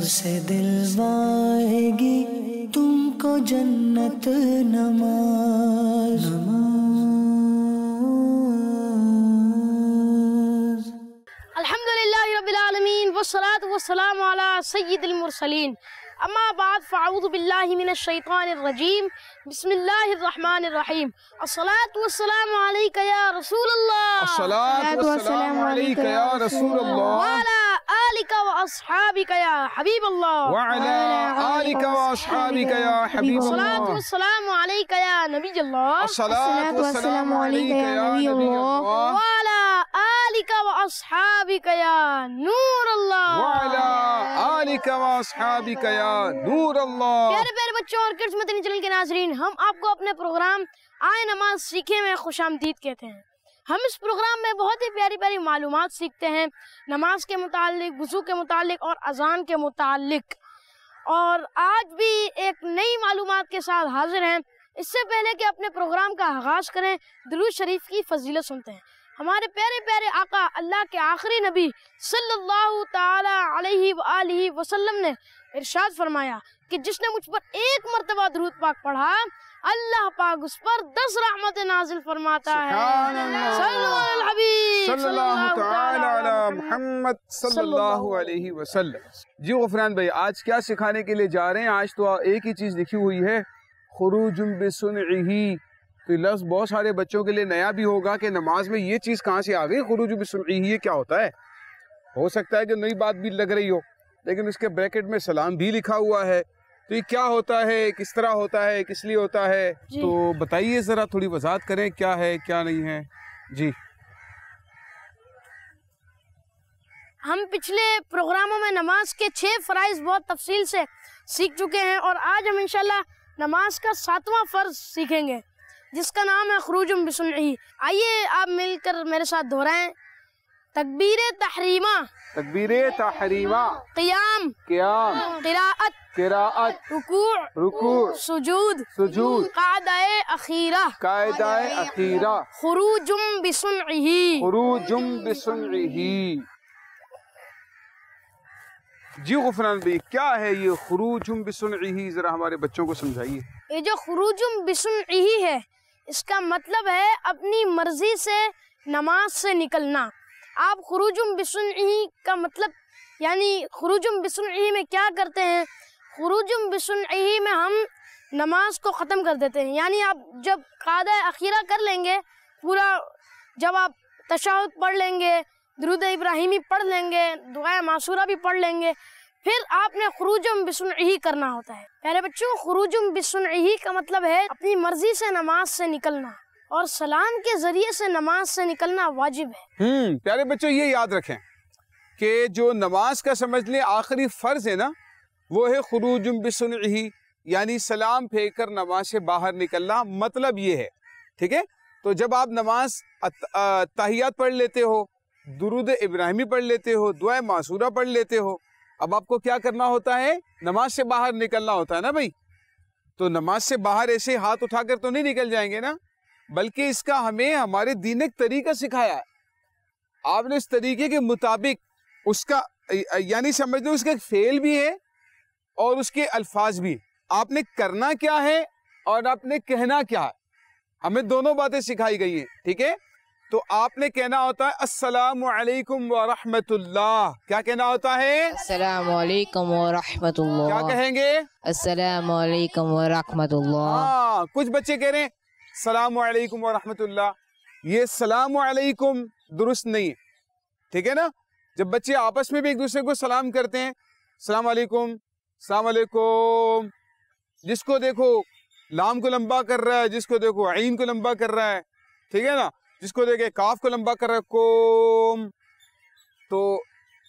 से दिलवाएगी तुमको जन्नत नमाज। अल्हम्दुलिल्लाहि रब्बिल आलमीन वस्सलातु वस्सलामु अला सय्यिदिल मुरसलीन। अम्मा बाद फ़अऊज़ु बिल्लाहि मिनश शैतानिर रजीम। बिस्मिल्लाहिर रहमानिर रहीम। अस्सलातु वस्सलामु अलैका या रसूलल्लाह। अस्सलातु वस्सलामु अलैका या रसूलल्लाह। व अला आलिका व अस्हाबिका या हबीबल्लाह। व अला आलिका व अस्हाबिका या हबीबल्लाह। अस्सलातु वस्सलामु अलैका या नबीयल्लाह। अस्सलातु वस्सलामु अलैका या नबीयल्लाह। व अला आलिका व अस्हाबिका या नूरल्लाह। व अला आलिका व अस्हाबिका या नूरल्लाह। प्यारे प्यारे बच्चों और किड्स मदनी चैनल के नाज़रीन, हम आपको अपने प्रोग्राम आए नमाज सीखे में खुशामदीद कहते हैं। हम इस प्रोग्राम में बहुत ही प्यारी प्यारी मालूमात सीखते हैं नमाज के मुतालिक, वुज़ू के मुतालिक और अजान के मुतालिक। और आज भी एक नई मालूमात के साथ हाजिर हैं। इससे पहले कि अपने प्रोग्राम का आगाज़ करें, दुरूद शरीफ की फजीलत सुनते हैं। हमारे प्यारे प्यारे आका अल्लाह के आखिरी नबी सल्लल्लाहु ताला अलैहि व आलिहि वसल्लम ने इरशाद फरमाया कि जिसने मुझ पर एक मर्तबा दुरूद पाक पढ़ा, अल्लाह पाक उस पर 10 रहमत नाजिल फरमाता है। सल्लल्लाहु अलैहि वसल्लम। जी गुफरान भाई, आज क्या सिखाने के लिए जा रहे हैं? आज तो एक ही चीज़ लिखी हुई है, खुरूजुम बिसुनइही। तो लफ्ज़ बहुत सारे बच्चों के लिए नया भी होगा कि नमाज में ये चीज़ कहाँ से आ गई, खुरूजुम बिसुनइही, ये क्या होता है? हो सकता है कि नई बात भी लग रही हो, लेकिन उसके ब्रैकेट में सलाम भी लिखा हुआ है। तो ये क्या होता है, किस तरह होता है, किस लिए होता है? तो बताइए ज़रा, थोड़ी वजाहत करें, क्या है क्या नहीं है। जी, हम पिछले प्रोग्रामों में नमाज के 6 फ़राइज़ बहुत तफसील से सीख चुके हैं और आज हम इंशाल्लाह नमाज का 7वां फ़र्ज सीखेंगे, जिसका नाम है खुरूजुम बिसुनइही। आइए आप मिलकर मेरे साथ दोहराएं। तकबीरे तहरीमा, तकबीरे तहरीमा, क़ियाम, क़ियाम, क़िराअत, क़िराअत, रुकूअ, रुकूअ, सुजूद, सुजूद, क़ाइदाए अखीरा, क़ाइदाए अखीरा, खुरूजुम बिसुनइही। खुरूजुम बिसुनइही। जी गुफरान भाई, क्या है ये खुरूजुम बिसुनइही? जरा हमारे बच्चों को समझाइए। ये जो खुरूजुम बिसुनइही है, इसका मतलब है अपनी मर्जी से नमाज से निकलना। आप खुरूजुम बिसुनइही का मतलब यानी खुरूजुम बिसुनइही में क्या करते हैं? खुरूजुम बिसुनइही में हम नमाज को ख़त्म कर देते हैं। यानी आप जब क़ादा अखीरा कर लेंगे पूरा, जब आप तशहुद पढ़ लेंगे, दुरूद इब्राहिमी पढ़ लेंगे, दुआ मासूरा भी पढ़ लेंगे, फिर आपने खुरूजुम बिसुनइही करना होता है। प्यारे बच्चों, खुरूजुम बिसुनइही का मतलब है अपनी मर्जी से नमाज से निकलना, और सलाम के जरिए से नमाज से निकलना वाजिब है। प्यारे बच्चों, ये याद रखें कि जो नमाज का समझ लें आखिरी फर्ज है ना, वो है खुरूजुम बिसुनइही, यानी सलाम फेंक कर नमाज से बाहर निकलना। मतलब ये है, ठीक है? तो जब आप नमाज तहियात पढ़ लेते हो, दुरूद इब्राहिमी पढ़ लेते हो, दुआ मासूरा पढ़ लेते हो, अब आपको क्या करना होता है? नमाज से बाहर निकलना होता है ना भाई। तो नमाज से बाहर ऐसे हाथ उठाकर तो नहीं निकल जाएंगे ना, बल्कि इसका हमें हमारे दीन एक तरीका सिखाया है। आपने इस तरीके के मुताबिक उसका यानी समझ लो उसका फेल भी है और उसके अल्फाज भी। आपने करना क्या है और आपने कहना क्या है, हमें दोनों बातें सिखाई गई हैं, ठीक है? तो आपने कहना होता है अस्सलामु अलैकुम व रहमतुल्लाह। क्या कहना होता है? अस्सलामु अलैकुम व रहमतुल्लाह। क्या कहेंगे? अस्सलामु अलैकुम व रहमतुल्लाह। हाँ, कुछ बच्चे कह रहे हैं सलामु अलैकुम व रहमतुल्लाह। ये सलामु अलैकुम दुरुस्त नहीं है, ठीक है ना? जब बच्चे आपस में भी एक दूसरे को सलाम करते हैं, सलाम अलैकुम, सलाम अलैकुम, जिसको देखो लाम को लंबा कर रहा है, जिसको देखो आइन को लंबा कर रहा है, ठीक है ना? जिसको देखे काफ को लंबा कर रहा है, कोम। तो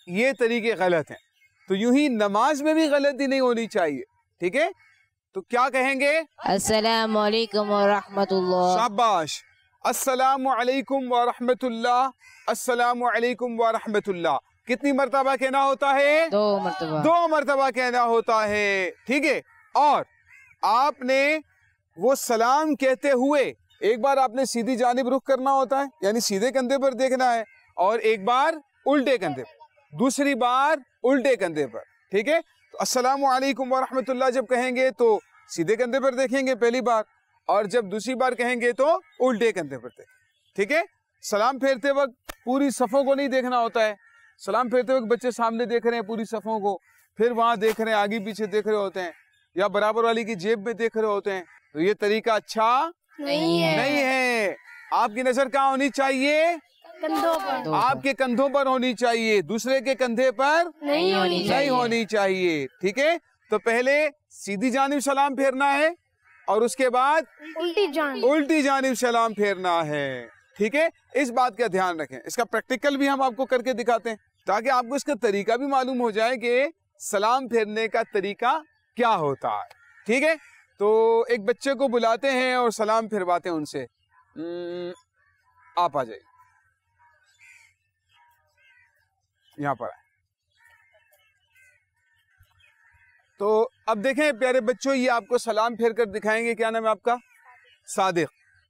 ये तरीके गलत हैं। तो यूं ही नमाज में भी गलती नहीं होनी चाहिए, ठीक है? तो क्या कहेंगे? अस्सलामु अलैकुम व रहमतुल्लाह। शाबाश। अस्सलामु अलैकुम व रहमतुल्लाह, अस्सलामु अलैकुम व रहमतुल्लाह। कितनी मर्तबा कहना होता है? 2 मर्तबा। 2 मर्तबा कहना होता है, ठीक है? और आपने वो सलाम कहते हुए एक बार आपने सीधी जानिब रुख करना होता है, यानी सीधे कंधे पर देखना है, और एक बार उल्टे कंधे पर, दूसरी बार उल्टे कंधे पर, ठीक है। तो अस्सलामु अलैकुम व रहमतुल्लाह जब कहेंगे तो सीधे कंधे पर देखेंगे पहली बार, और जब दूसरी बार कहेंगे तो उल्टे कंधे पर देखेंगे, ठीक है। सलाम फेरते वक्त पूरी सफ़ों को नहीं देखना होता है। सलाम फेरते वक्त बच्चे सामने देख रहे हैं पूरी सफ़ों को, फिर वहाँ देख रहे हैं, आगे पीछे देख रहे होते हैं, या बराबर वाली की जेब में देख रहे होते हैं। तो ये तरीका अच्छा नहीं है। आपकी नजर कहाँ होनी चाहिए? कंधों पर, आपके कंधों पर होनी चाहिए, दूसरे के कंधे पर नहीं होनी चाहिए, ठीक है। तो पहले सीधी जानिब सलाम फेरना है और उसके बाद उल्टी जानिब सलाम फेरना है, ठीक है। इस बात का ध्यान रखें। इसका प्रैक्टिकल भी हम आपको करके दिखाते हैं ताकि आपको इसका तरीका भी मालूम हो जाए कि सलाम फेरने का तरीका क्या होता है, ठीक है। तो एक बच्चे को बुलाते हैं और सलाम फिरवाते हैं उनसे। आप आ जाइए, यहाँ पर आए। तो अब देखें प्यारे बच्चों, ये आपको सलाम फेर कर दिखाएंगे। क्या नाम है आपका? सादिक।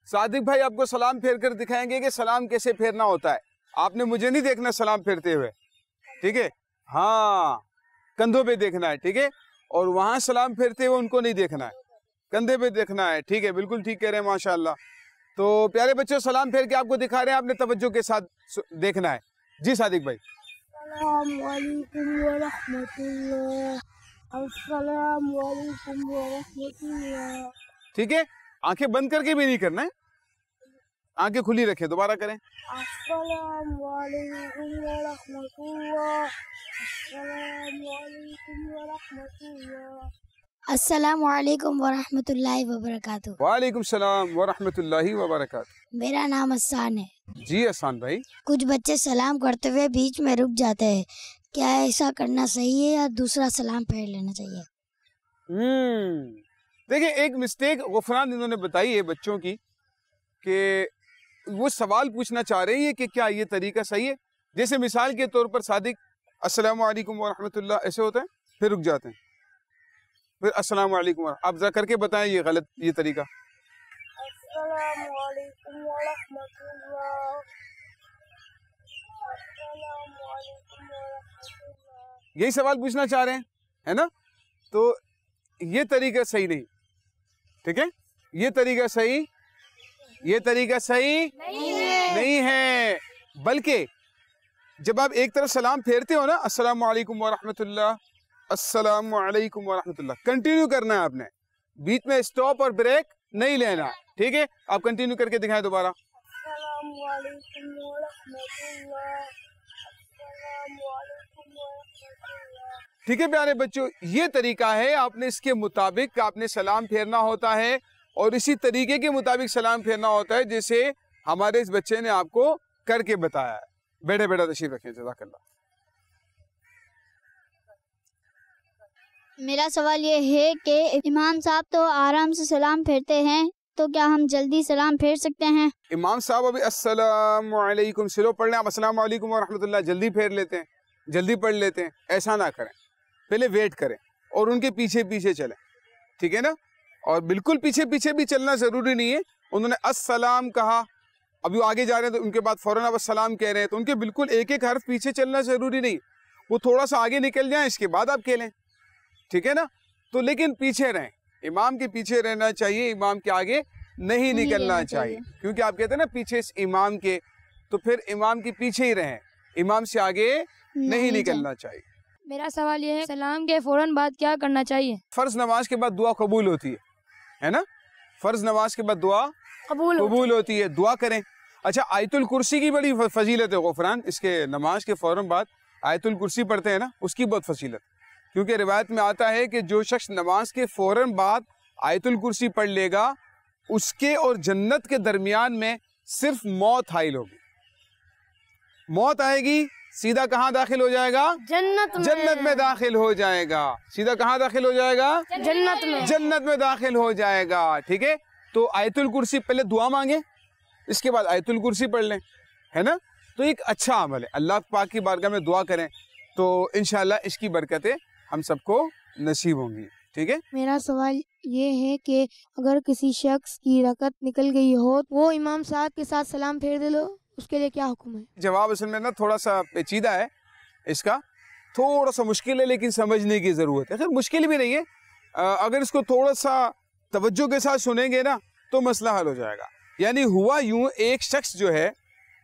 सादिक भाई आपको सलाम फेर कर दिखाएंगे कि सलाम कैसे फेरना होता है। आपने मुझे नहीं देखना सलाम फेरते हुए, ठीक है। हाँ, कंधों पे देखना है, ठीक है। और वहां सलाम फेरते हुए उनको नहीं देखना है, कंधे पे देखना है, ठीक है। बिल्कुल ठीक कह रहे हैं, माशाल्लाह। तो प्यारे बच्चों, सलाम फेर के आपको दिखा रहे हैं, आपने तवज्जो के साथ देखना है। जी सादिक भाई। अस्सलाम वालेकुम व रहमतुल्लाह, अस्सलाम वालेकुम व रहमतुल्लाह। ठीक है, आंखें बंद करके भी नहीं करना है, आंखें खुली रखें। दोबारा करें। अस्सलाम वालेकुम व रहमतुल्लाह, अस्सलाम वालेकुम व रहमतुल्लाह। अस्सलाम वालेकुम व रहमतुल्लाहि व बरकातुहू। वालेकुम सलाम व रहमतुल्लाहि व बरकातुहू। मेरा नाम हसन है। जी हसन भाई। कुछ बच्चे सलाम करते हुए बीच में रुक जाते हैं, क्या ऐसा करना सही है या दूसरा सलाम फेर लेना चाहिए? देखिए, एक मिस्टेक गुफरान इन्होंने बताई है बच्चों की कि वो सवाल पूछना चाह रही है कि क्या ये तरीका सही है। जैसे मिसाल के तौर पर सादिक अस्सलाम वालेकुम व रहमतुल्लाह ऐसे होता है, फिर रुक जाते हैं, फिर अस्सलाम वालेकुम। आप जरा करके बताएं ये गलत, ये तरीका। अस्सलाम वालेकुम व रहमतुल्लाह, अस्सलाम वालेकुम व रहमतुल्लाह। यही सवाल पूछना चाह रहे हैं, है ना। तो ये तरीका सही नहीं, ठीक है। ये तरीका सही नहीं है। बल्कि जब आप एक तरफ सलाम फेरते हो ना, अस्सलामु अलैकुम व रहमतुल्लाह, अस्सलामु अलैकुम व रहमतुल्लाह, कंटिन्यू करना है आपने, बीच में स्टॉप और ब्रेक नहीं लेना, ठीक है। आप कंटिन्यू करके दिखाएं दोबारा। अस्सलामु अलैकुम व रहमतुल्लाह, अस्सलामु अलैकुम व रहमतुल्लाह। ठीक है प्यारे बच्चों, ये तरीका है, आपने इसके मुताबिक आपने सलाम फेरना होता है और इसी तरीके के मुताबिक सलाम फेरना होता है जैसे हमारे इस बच्चे ने आपको करके बताया है। बैठे बैठा तशरीफ रखें, जज़ाकल्लाह। मेरा सवाल ये है कि इमाम साहब तो आराम से सलाम फेरते हैं, तो क्या हम जल्दी सलाम फेर सकते हैं? इमाम साहब अभी अस्सलामु अलैकुम स्लो पढ़ लें, आप अस्सलामु अलैकुम व रहमतुल्लाह जल्दी फेर लेते हैं, जल्दी पढ़ लेते हैं। ऐसा ना करें, पहले वेट करें और उनके पीछे पीछे चलें, ठीक है ना। और बिल्कुल पीछे पीछे भी चलना ज़रूरी नहीं है। उन्होंने अस्सलाम कहा, अभी वो आगे जा रहे हैं तो उनके बाद फ़ौरन अब अस्सलाम कह रहे हैं, तो उनके बिल्कुल एक एक हर्फ पीछे चलना ज़रूरी नहीं, वो थोड़ा सा आगे निकल जाए, इसके बाद आप कह लें, ठीक है ना। तो लेकिन पीछे रहें, इमाम के पीछे रहना चाहिए, इमाम के आगे नहीं निकलना चाहिए, क्योंकि आप कहते हैं ना पीछे इमाम के, तो फिर इमाम के पीछे ही रहें, इमाम से आगे नहीं निकलना चाहिए। मेरा सवाल ये है, सलाम के फौरन बाद क्या करना चाहिए? फ़र्ज नमाज के बाद दुआ कबूल होती है ना। फ़र्ज नमाज के बाद दुआ कबूल होती है, दुआ करें। अच्छा, आयतुल कुर्सी की बड़ी फजीलत है गुफरान, इसके नमाज के फ़ौरन बाद आयतुल कुर्सी पढ़ते हैं ना, उसकी बहुत फजीलत, क्योंकि रिवायत में आता है कि जो शख्स नमाज के फ़ौरन बाद आयतुल कुर्सी पढ़ लेगा, उसके और जन्नत के दरमियान में सिर्फ मौत हाइल होगी। मौत आएगी, सीधा कहाँ दाखिल हो जाएगा? जन्नत में दाखिल हो जाएगा। सीधा कहाँ दाखिल हो जाएगा? जन्नत में दाखिल हो जाएगा, ठीक है। तो आयतुल कुर्सी पहले दुआ मांगे, इसके बाद आयतुल कुर्सी पढ़ लें, है ना। तो एक अच्छा अमल है, अल्लाह पाक की बारगाह में दुआ करें तो इंशाअल्लाह इसकी बरकतें हम सबको नसीब होंगी, ठीक है। मेरा सवाल ये है कि अगर किसी शख्स की रकत निकल गई हो, वो इमाम साहब के साथ सलाम फेर दे लो, उसके लिए क्या हुक्म है? जवाब असल में ना थोड़ा सा पेचीदा है इसका, थोड़ा सा मुश्किल है लेकिन समझने की ज़रूरत है। खैर मुश्किल भी नहीं है, अगर इसको थोड़ा सा तवज्जो के साथ सुनेंगे ना तो मसला हल हो जाएगा। यानी हुआ यूं, एक शख्स जो है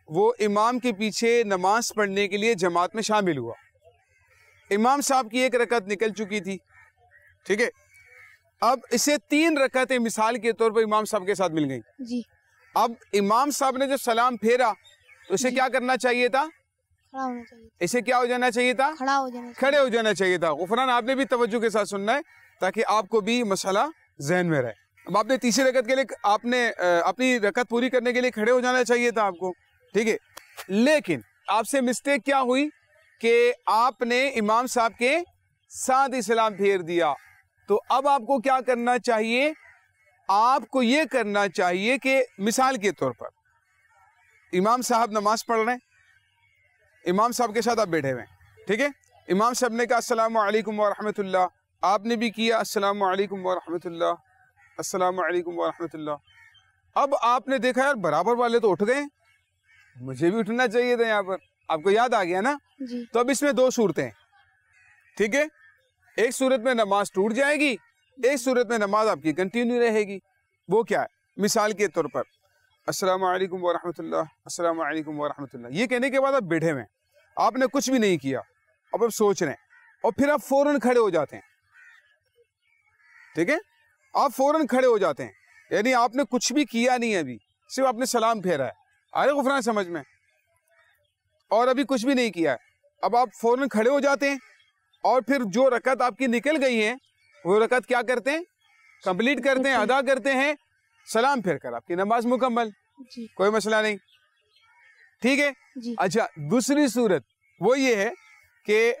वो इमाम के पीछे नमाज पढ़ने के लिए जमात में शामिल हुआ। इमाम साहब की एक रकत निकल चुकी थी, ठीक है। अब इसे 3 रकतें मिसाल के तौर पर इमाम साहब के साथ मिल गई जी। अब इमाम साहब ने जब सलाम फेरा तो इसे क्या करना चाहिए था? खड़ा होना चाहिए, इसे क्या हो जाना चाहिए था? खड़ा हो जाना चाहिए। खड़े हो जाना चाहिए था। गुफरान आपने भी तवज्जो के साथ सुनना है ताकि आपको भी मसला जहन में रहे। अब आपने तीसरी रकत के लिए आपने अपनी रकत पूरी करने के लिए खड़े हो जाना चाहिए था आपको, ठीक है। लेकिन आपसे मिस्टेक क्या हुई कि आपने इमाम साहब के साथ ही सलाम फेर दिया। तो अब आपको क्या करना चाहिए? आपको ये करना चाहिए कि मिसाल के तौर पर इमाम साहब नमाज पढ़ रहे हैं, इमाम साहब के साथ आप बैठे हुए हैं, ठीक है। इमाम साहब ने कहा अस्सलामु अलैकुम व रहमतुल्लाह, आपने भी किया अस्सलामु अलैकुम व रहमतुल्लाह, अस्सलामु अलैकुम व रहमतुल्लाह। अब आपने देखा यार बराबर वाले तो उठ गए, मुझे भी उठना चाहिए था यहाँ पर, आपको याद आ गया ना जी। तो अब इसमें 2 सूरतें, ठीक है। एक सूरत में नमाज टूट जाएगी, एक सूरत में नमाज आपकी कंटिन्यू रहेगी। वो क्या है? मिसाल के तौर पर अस्सलामु अलैकुम व रहमतुल्लाह, अस्सलामु अलैकुम व रहमतुल्लाह, ये कहने के बाद आप बैठे हुए हैं, आपने कुछ भी नहीं किया, अब आप सोच रहे हैं और फिर आप फौरन खड़े हो जाते हैं, ठीक है। आप फौरन खड़े हो जाते हैं, यानी आपने कुछ भी किया नहीं है, अभी सिर्फ आपने सलाम फेरा है, आ रहे गुफरान समझ में, और अभी कुछ भी नहीं किया है। अब आप फौरन खड़े हो जाते हैं और फिर जो रकत आपकी निकल गई है वो रकत क्या करते हैं? कंप्लीट करते हैं, अदा करते हैं, सलाम फेर कर आपकी नमाज मुकम्मल, जी। कोई मसला नहीं, ठीक है जी। अच्छा, दूसरी सूरत वो ये है कि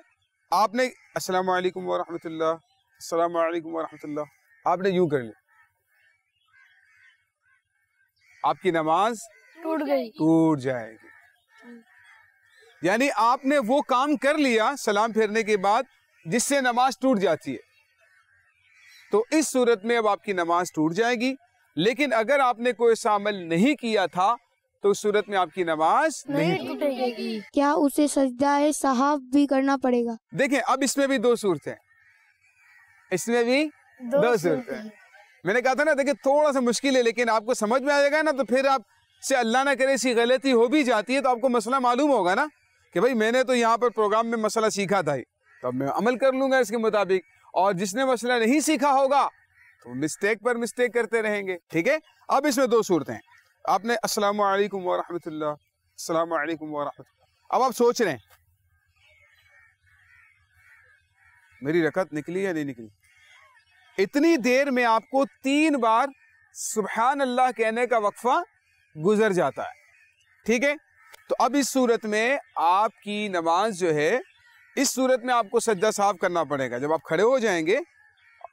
आपने अस्सलामु अलैकुम व रहमतुल्लाह, अस्सलामु अलैकुम व रहमतुल्लाह, आपने यूं कर लिया, आपकी नमाज टूट जाएगी। यानी आपने वो काम कर लिया सलाम फेरने के बाद जिससे नमाज टूट जाती है, तो इस सूरत में अब आपकी नमाज टूट जाएगी। लेकिन अगर आपने कोई ऐसा अमल नहीं किया था तो उस सूरत में आपकी नमाज नहीं टूटेगी। क्या उसे सजदा सहाव भी करना पड़ेगा? देखें अब इसमें भी 2 सूरतें, इसमें भी 2 सूरतें। मैंने कहा था ना, देखिए थोड़ा सा मुश्किल है लेकिन आपको समझ में आ जाएगा ना, तो फिर आप से अल्लाह ना करे ऐसी गलती हो भी जाती है तो आपको मसला मालूम होगा ना कि भाई मैंने तो यहाँ पर प्रोग्राम में मसला सीखा था ही, तो अब मैं अमल कर लूंगा इसके मुताबिक। और जिसने मसला नहीं सीखा होगा तो मिस्टेक पर मिस्टेक करते रहेंगे, ठीक है। अब इसमें 2 सूरतें हैं, आपने अस्सलामु अलैकुम व रहमतुल्लाह, अस्सलामु अलैकुम व रहमतुल्लाह। अब आप सोच रहे हैं मेरी रकत निकली या नहीं निकली। इतनी देर में आपको 3 बार सुभान अल्लाह कहने का वक्फा गुजर जाता है, ठीक है। तो अब इस सूरत में आपकी नमाज जो है, इस सूरत में आपको सज्जा साफ करना पड़ेगा। जब आप खड़े हो जाएंगे,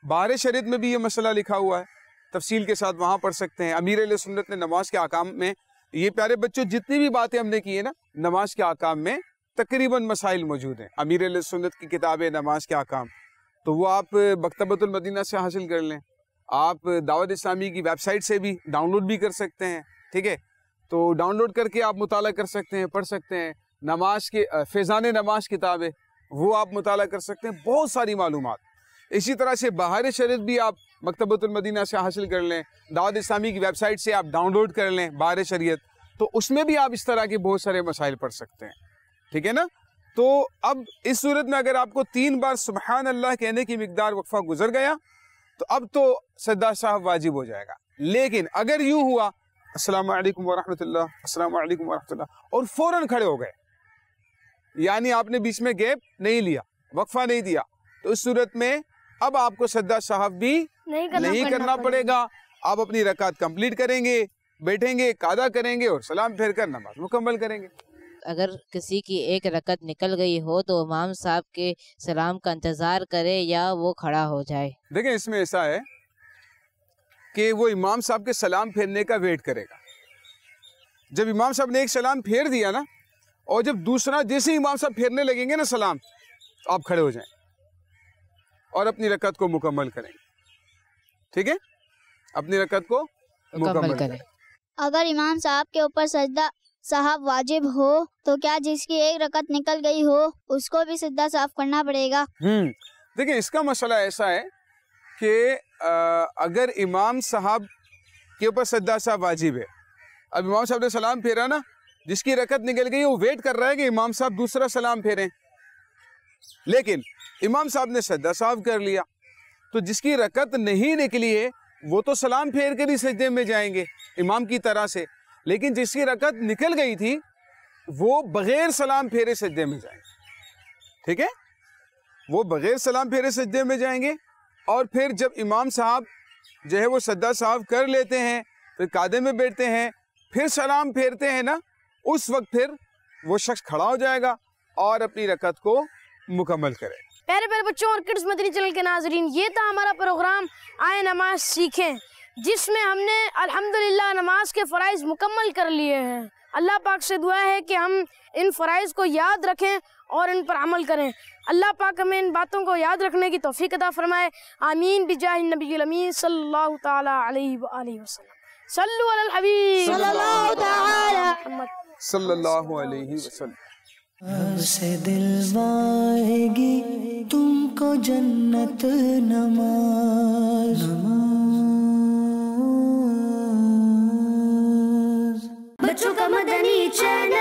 बाहर शरीयत में भी ये मसला लिखा हुआ है, तफसील के साथ वहाँ पढ़ सकते हैं। अमीर अहले सुन्नत ने नमाज के आकाम में, ये प्यारे बच्चों जितनी भी बातें हमने की है ना नमाज के आकाम में, तकरीबन मसाइल मौजूद हैं। अमीर अहले सुन्नत की किताब है नमाज के आकाम, तो वो आप मकतबतुल मदीना से हासिल कर लें, आप दावत इस्लामी की वेबसाइट से भी डाउनलोड भी कर सकते हैं, ठीक है। तो डाउनलोड करके आप मुताला कर सकते हैं, पढ़ सकते हैं। नमाज के फैज़ान नमाज किताब है, वो आप मुताला कर सकते हैं, बहुत सारी मालूमात। इसी तरह से बाहर शरीयत भी आप मकतबतुल मदीना से हासिल कर लें, दावत इस्लामी की वेबसाइट से आप डाउनलोड कर लें बाहर शरीयत, तो उसमें भी आप इस तरह के बहुत सारे मसाइल पढ़ सकते हैं, ठीक है ना। तो अब इस सूरत में अगर आपको 3 बार सुभान अल्लाह कहने की मिकदार वक्फा गुजर गया तो अब तो सज्दा साहब वाजिब हो जाएगा। लेकिन अगर यूं हुआ अस्सलामु अलैकुम व रहमतुल्लाह, अस्सलामु अलैकुम व रहमतुल्लाह और फौरन खड़े हो गए, यानी आपने बीच में गैप नहीं लिया, वक्फा नहीं दिया, तो इस सूरत में अब आपको सज्दा साहब भी नहीं करना पड़ेगा। आप अपनी रकात कंप्लीट करेंगे, बैठेंगे, कादा करेंगे और सलाम फेर कर नमाज मुकम्मल करेंगे। अगर किसी की एक रकत निकल गई हो तो इमाम साहब के सलाम का इंतज़ार करे या वो खड़ा हो जाए। देखें इसमें ऐसा है कि वो इमाम साहब के सलाम फेरने का वेट करेगा। जब इमाम साहब ने एक सलाम फेर दिया ना, और जब दूसरा जैसे इमाम साहब फेरने लगेंगे ना सलाम, तो आप खड़े हो जाएं और अपनी रकत को मुकम्मल करेंगे, ठीक है। अपनी रकत को मुकम्मल करें। अगर इमाम साहब के ऊपर सजदा साहब वाजिब हो तो क्या जिसकी एक रकत निकल गई हो उसको भी सजदा साफ करना पड़ेगा? देखिए, इसका मसला ऐसा है कि अगर इमाम साहब के ऊपर सजदा साहब वाजिब है, अब इमाम साहब ने सलाम फेरा ना, जिसकी रकत निकल गई वो वेट कर रहा है कि इमाम साहब दूसरा सलाम फेरें, लेकिन इमाम साहब ने सजदा साहब कर लिया, तो जिसकी रकत नहीं निकली है वो तो सलाम फेर कर ही सजदे में जाएंगे इमाम की तरह से, लेकिन जिसकी रकत निकल गई थी वो बगैर सलाम फेरे सजदे में जाएंगे। ठीक है, वो बगैर सलाम फेरे सजदे में जाएंगे। और फिर जब इमाम साहब जो है वो सजदा साहब कर लेते हैं, फिर कादे में बैठते हैं, फिर सलाम फेरते हैं ना, उस वक्त फिर वो शख्स खड़ा हो जाएगा और अपनी रकत को मुकम्मल करेगा। प्यारे प्यारे बच्चों और किड्स मदनी चैनल के नाजरीन, ये था हमारा प्रोग्राम आए नमाज सीखें, जिसमें हमने अल्हम्दुलिल्लाह नमाज के फ़राइज़ मुकम्मल कर लिए हैं। अल्लाह पाक से दुआ है कि हम इन फ़राइज़ को याद रखें और इन पर अमल करें। अल्लाह पाक हमें इन बातों को याद रखने की तौफीक अता फरमाए। आमीन बिजाहि नबील अमीन सल्लल्लाहु तआला अलैहि व आलिहि वसल्लम। सल्लु अलल हबीब सल्लल्लाहु तआला सल्लल्लाहु अलैहि वसल्लम। अब से दिलवाएगी तुमको जन्नत नमाज। बच्चों का मदनी चैनल।